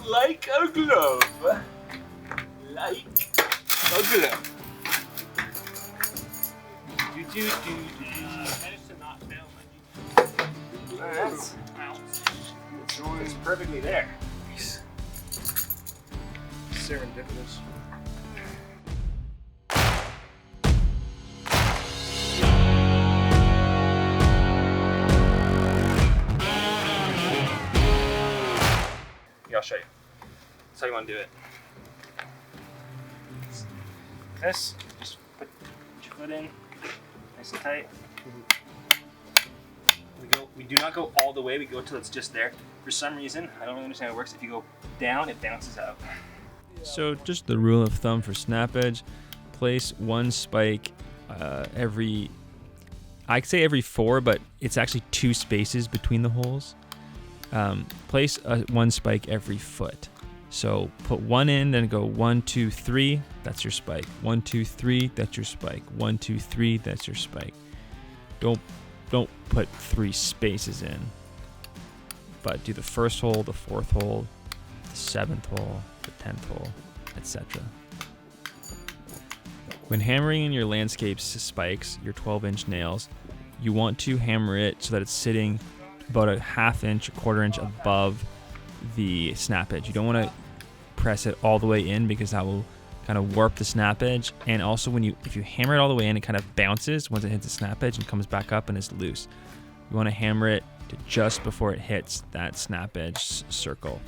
like a glove. Like a glove. Managed to not fail my That's it's perfectly there. Serendipitous. I'll show you. That's how you want to do it. This, just put your foot in, nice and tight. We do not go all the way, we go till it's just there. For some reason, I don't really understand how it works, if you go down, it bounces out. So just the rule of thumb for snap edge, place one spike every 4, but it's actually 2 spaces between the holes. Place one spike every foot. So put one in, then go 1, 2, 3, that's your spike. 1, 2, 3, that's your spike. 1, 2, 3, that's your spike. Don't put 3 spaces in, but do the first hole, the 4th hole, the 7th hole, the 10th hole, etc. When hammering in your landscape spikes, your 12-inch nails, you want to hammer it so that it's sitting about a 1/2 inch, 1/4 inch above the snap edge. You don't want to press it all the way in because that will kind of warp the snap edge. And also if you hammer it all the way in, it kind of bounces once it hits the snap edge and comes back up and is loose. You want to hammer it to just before it hits that snap edge circle.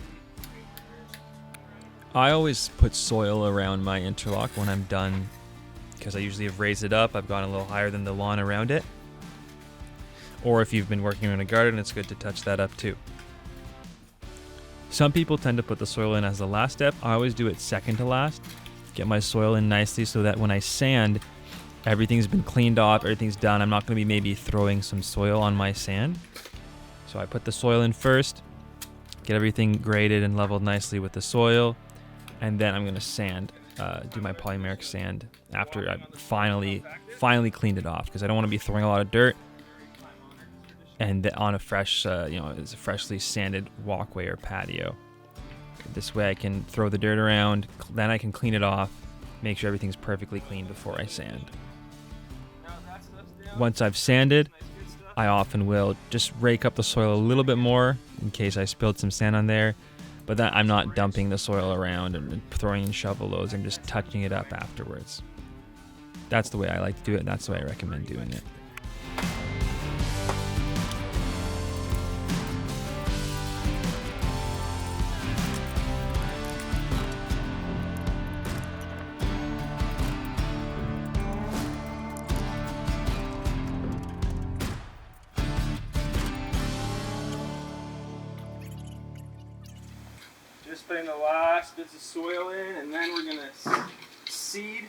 I always put soil around my interlock when I'm done because I usually have raised it up. I've gone a little higher than the lawn around it. Or if you've been working in a garden, it's good to touch that up too. Some people tend to put the soil in as the last step. I always do it second to last. Get my soil in nicely so that when I sand, everything's been cleaned off, everything's done. I'm not going to be maybe throwing some soil on my sand. So I put the soil in first, get everything graded and leveled nicely with the soil, and then I'm going to sand, do my polymeric sand after I've finally cleaned it off, because I don't want to be throwing a lot of dirt and on a fresh, it's a freshly sanded walkway or patio. This way I can throw the dirt around, then I can clean it off, make sure everything's perfectly clean before I sand. Once I've sanded, I often will just rake up the soil a little bit more in case I spilled some sand on there, but then I'm not dumping the soil around and throwing in shovel loads. I'm just touching it up afterwards. That's the way I like to do it, and that's the way I recommend doing it. Just putting the last bits of soil in, and then we're gonna seed.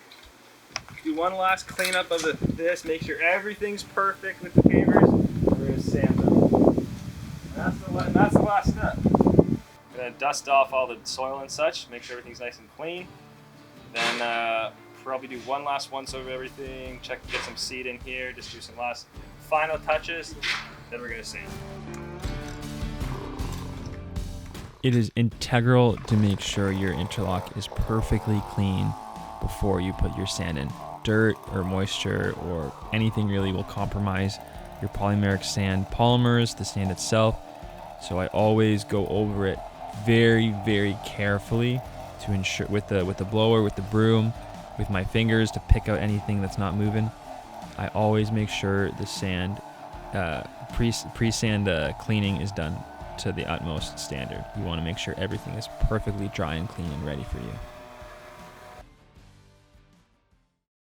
Do one last cleanup of this, make sure everything's perfect with the pavers. We're gonna sand them. And that's the last step. We're gonna dust off all the soil and such, make sure everything's nice and clean. Then probably do one last once over everything, get some seed in here, just do some last final touches. Then we're gonna sand. It is integral to make sure your interlock is perfectly clean before you put your sand in. Dirt or moisture or anything really will compromise your polymeric sand polymers, the sand itself. So I always go over it very, very carefully to ensure with the blower, with the broom, with my fingers to pick out anything that's not moving. I always make sure the sand pre-sand cleaning is done to the utmost standard. You want to make sure everything is perfectly dry and clean and ready for you.